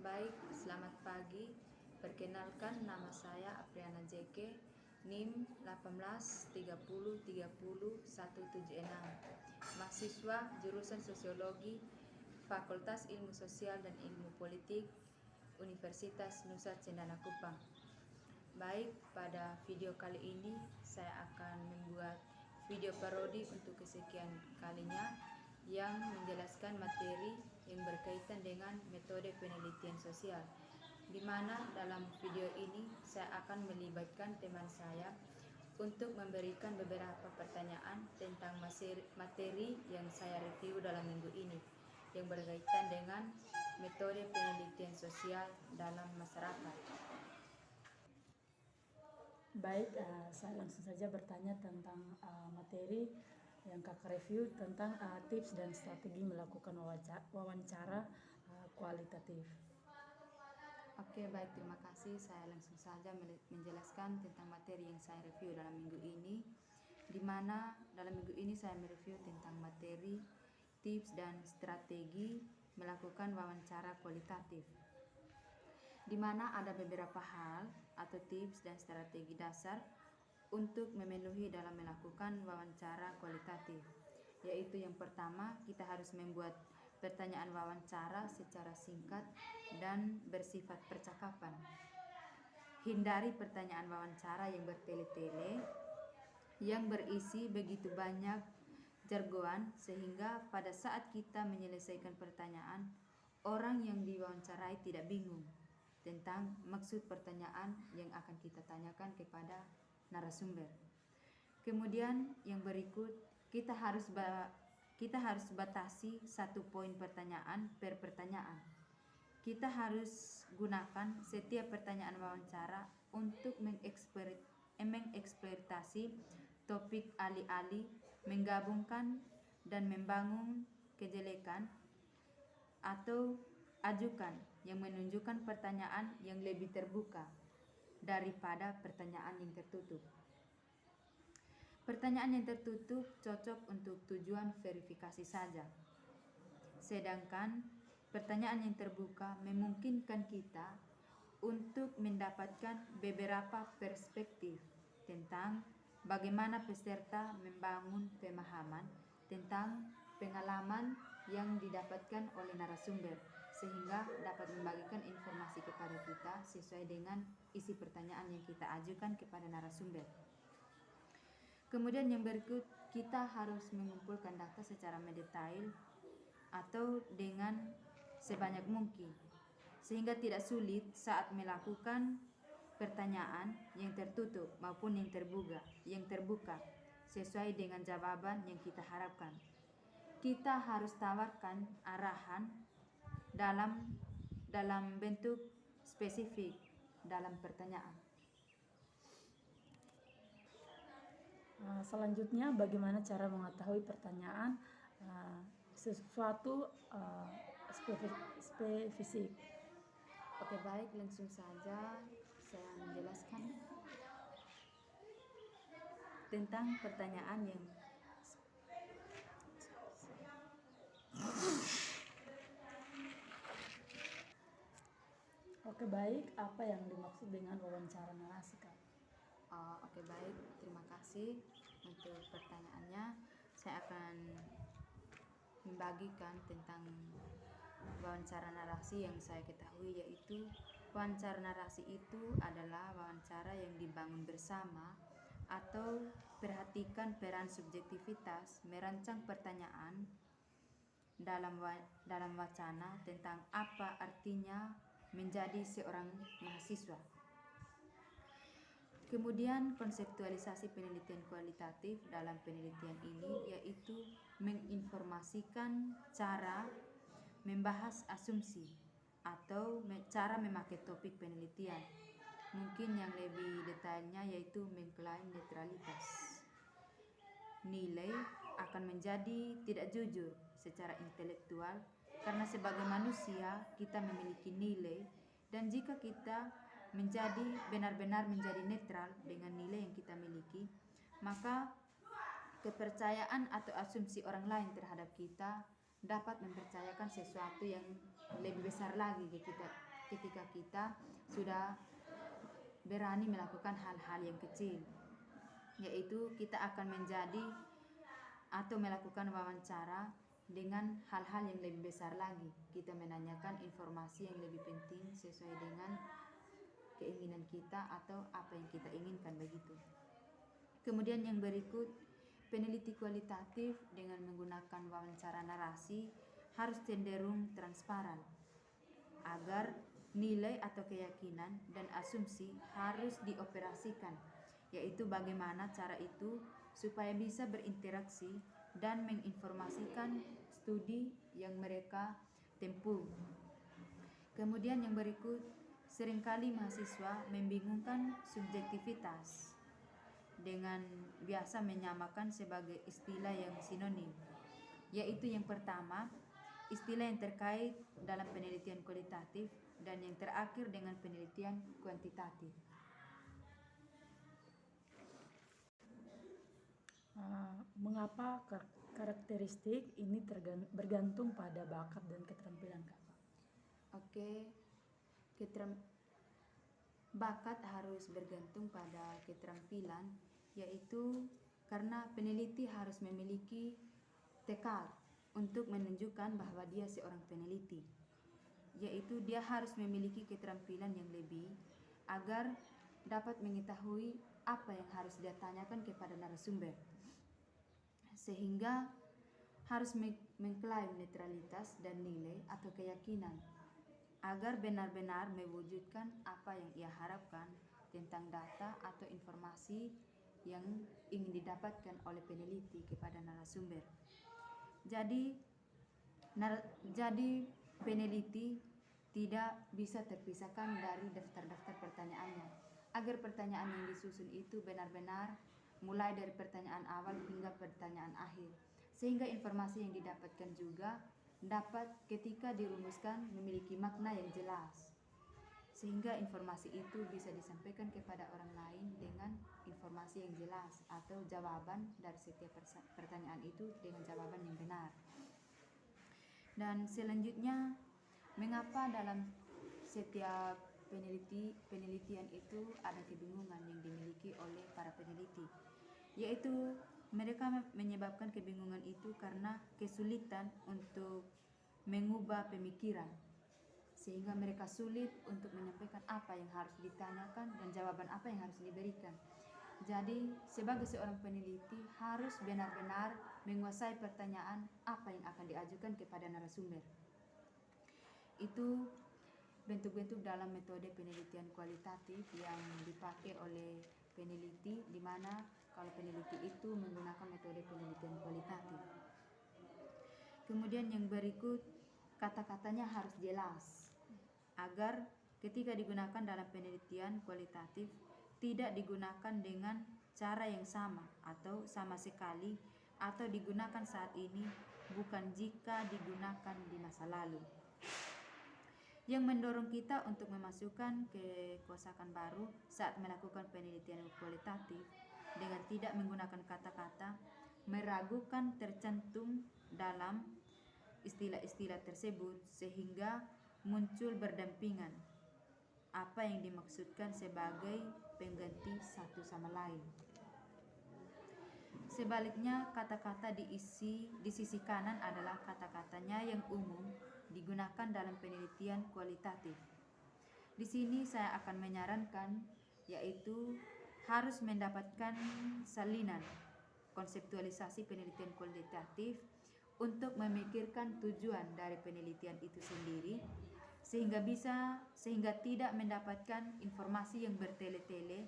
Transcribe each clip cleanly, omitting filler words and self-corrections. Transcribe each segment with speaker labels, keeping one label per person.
Speaker 1: Baik, selamat pagi. Perkenalkan, nama saya Apriana JK, NIM 183030176. Mahasiswa jurusan Sosiologi, Fakultas Ilmu Sosial dan Ilmu Politik, Universitas Nusa Cendana Kupang. Baik, pada video kali ini saya akan membuat video parodi untuk kesekian kalinya yang menjelaskan materi yang berkaitan dengan metode penelitian sosial, di mana dalam video ini saya akan melibatkan teman saya untuk memberikan beberapa pertanyaan tentang materi yang saya review dalam minggu ini yang berkaitan dengan metode penelitian sosial dalam masyarakat.
Speaker 2: Baik, saya langsung saja bertanya tentang materi yang kakak review tentang tips dan strategi melakukan wawancara kualitatif.
Speaker 1: Oke, baik, terima kasih. Saya langsung saja menjelaskan tentang materi yang saya review dalam minggu ini, di mana dalam minggu ini saya mereview tentang materi tips dan strategi melakukan wawancara kualitatif, di mana ada beberapa hal atau tips dan strategi dasar untuk memenuhi dalam melakukan wawancara kualitatif, yaitu yang pertama, kita harus membuat pertanyaan wawancara secara singkat dan bersifat percakapan. Hindari pertanyaan wawancara yang bertele-tele, yang berisi begitu banyak jargon sehingga pada saat kita menyelesaikan pertanyaan, orang yang diwawancarai tidak bingung tentang maksud pertanyaan yang akan kita tanyakan kepada narasumber. Kemudian yang berikut, kita harus batasi 1 poin pertanyaan per pertanyaan. Kita harus gunakan setiap pertanyaan wawancara untuk mengeksploitasi topik alih-alih, menggabungkan dan membangun kejelekan, atau ajukan yang menunjukkan pertanyaan yang lebih terbuka daripada pertanyaan yang tertutup. Pertanyaan yang tertutup cocok untuk tujuan verifikasi saja, sedangkan pertanyaan yang terbuka memungkinkan kita untuk mendapatkan beberapa perspektif tentang bagaimana peserta membangun pemahaman tentang pengalaman yang didapatkan oleh narasumber, sehingga dapat membagikan informasi kepada kita sesuai dengan isi pertanyaan yang kita ajukan kepada narasumber. Kemudian yang berikut, kita harus mengumpulkan data secara mendetail atau dengan sebanyak mungkin, sehingga tidak sulit saat melakukan pertanyaan yang tertutup maupun yang terbuka sesuai dengan jawaban yang kita harapkan. Kita harus tawarkan arahan dalam bentuk spesifik dalam pertanyaan.
Speaker 2: Selanjutnya, bagaimana cara mengetahui pertanyaan sesuatu spesifik?
Speaker 1: Oke, baik, langsung saja saya menjelaskan tentang pertanyaan yang
Speaker 2: Oke, baik, apa yang dimaksud dengan wawancara narasi, Kak?
Speaker 1: Oke, baik, terima kasih untuk pertanyaannya. Saya akan membagikan tentang wawancara narasi yang saya ketahui, yaitu wawancara narasi itu adalah wawancara yang dibangun bersama atau perhatikan peran subjektivitas merancang pertanyaan dalam wacana tentang apa artinya menjadi seorang mahasiswa. Kemudian konseptualisasi penelitian kualitatif dalam penelitian ini yaitu menginformasikan cara membahas asumsi atau cara memakai topik penelitian. Mungkin yang lebih detailnya yaitu mengklaim netralitas nilai akan menjadi tidak jujur secara intelektual, karena sebagai manusia kita memiliki nilai, dan jika kita benar-benar menjadi netral dengan nilai yang kita miliki, maka kepercayaan atau asumsi orang lain terhadap kita dapat mempercayakan sesuatu yang lebih besar lagi ketika kita sudah berani melakukan hal-hal yang kecil, yaitu kita akan menjadi atau melakukan wawancara dengan hal-hal yang lebih besar lagi. Kita menanyakan informasi yang lebih penting sesuai dengan keinginan kita atau apa yang kita inginkan begitu. Kemudian yang berikut, peneliti kualitatif dengan menggunakan wawancara narasi harus cenderung transparan agar nilai atau keyakinan dan asumsi harus dioperasikan, yaitu bagaimana cara itu supaya bisa berinteraksi dan menginformasikan studi yang mereka tempuh. Kemudian yang berikut, seringkali mahasiswa membingungkan subjektivitas dengan biasa menyamakan sebagai istilah yang sinonim, yaitu yang pertama, istilah yang terkait dalam penelitian kualitatif, dan yang terakhir dengan penelitian kuantitatif.
Speaker 2: Mengapa karakteristik ini bergantung pada bakat dan keterampilan, Kak?
Speaker 1: Oke, bakat harus bergantung pada keterampilan, yaitu karena peneliti harus memiliki tekad untuk menunjukkan bahwa dia seorang peneliti, yaitu dia harus memiliki keterampilan yang lebih agar dapat mengetahui apa yang harus dia tanyakan kepada narasumber, sehingga harus mengklaim netralitas dan nilai atau keyakinan agar benar-benar mewujudkan apa yang ia harapkan tentang data atau informasi yang ingin didapatkan oleh peneliti kepada narasumber. Jadi peneliti tidak bisa terpisahkan dari daftar-daftar pertanyaannya, agar pertanyaan yang disusun itu benar-benar mulai dari pertanyaan awal hingga pertanyaan akhir, sehingga informasi yang didapatkan juga dapat ketika dirumuskan memiliki makna yang jelas, sehingga informasi itu bisa disampaikan kepada orang lain dengan informasi yang jelas atau jawaban dari setiap pertanyaan itu dengan jawaban yang benar. Dan selanjutnya, mengapa dalam setiap penelitian itu ada kebingungan yang dimiliki oleh para peneliti, yaitu mereka menyebabkan kebingungan itu karena kesulitan untuk mengubah pemikiran, sehingga mereka sulit untuk menyampaikan apa yang harus ditanyakan dan jawaban apa yang harus diberikan. Jadi sebagai seorang peneliti harus benar-benar menguasai pertanyaan apa yang akan diajukan kepada narasumber. Itu bentuk-bentuk dalam metode penelitian kualitatif yang dipakai oleh peneliti, di mana kalau peneliti itu menggunakan metode penelitian kualitatif. Kemudian yang berikut, kata-katanya harus jelas agar ketika digunakan dalam penelitian kualitatif tidak digunakan dengan cara yang sama atau sama sekali, atau digunakan saat ini bukan jika digunakan di masa lalu, yang mendorong kita untuk memasukkan kekosakkan baru saat melakukan penelitian kualitatif dengan tidak menggunakan kata-kata meragukan tercantum dalam istilah-istilah tersebut, sehingga muncul berdampingan apa yang dimaksudkan sebagai pengganti satu sama lain. Sebaliknya, kata-kata di sisi kanan adalah kata-katanya yang umum digunakan dalam penelitian kualitatif. Di sini saya akan menyarankan, yaitu harus mendapatkan salinan konseptualisasi penelitian kualitatif untuk memikirkan tujuan dari penelitian itu sendiri, sehingga tidak mendapatkan informasi yang bertele-tele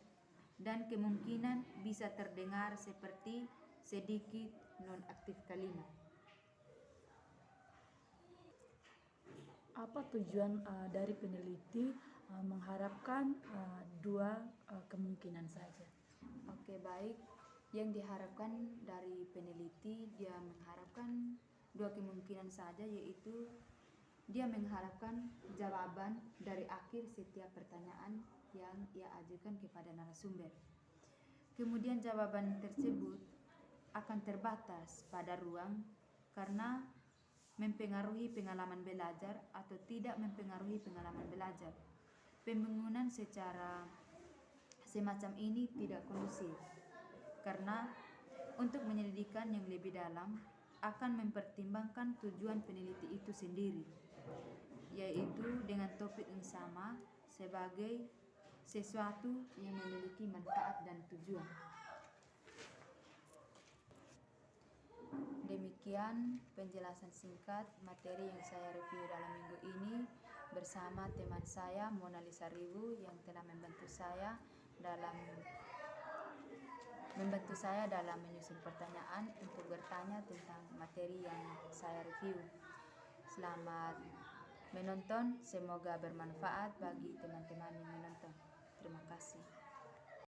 Speaker 1: dan kemungkinan bisa terdengar seperti sedikit non-aktif kalimat.
Speaker 2: Apa tujuan dari peneliti mengharapkan dua kemungkinan saja?
Speaker 1: Oke, baik. Yang diharapkan dari peneliti, dia mengharapkan dua kemungkinan saja, yaitu dia mengharapkan jawaban dari akhir setiap pertanyaan yang ia ajukan kepada narasumber. Kemudian jawaban tersebut akan terbatas pada ruang karena mempengaruhi pengalaman belajar atau tidak mempengaruhi pengalaman belajar. Pembangunan secara semacam ini tidak kondusif, karena untuk penyelidikan yang lebih dalam akan mempertimbangkan tujuan peneliti itu sendiri, yaitu dengan topik yang sama sebagai sesuatu yang memiliki manfaat dan tujuan. Demikian penjelasan singkat materi yang saya review dalam minggu ini bersama teman saya Mona Lisa Ribu yang telah membantu saya dalam menyusun pertanyaan untuk bertanya tentang materi yang saya review. Selamat menonton, semoga bermanfaat bagi teman-teman yang menonton. Terima kasih.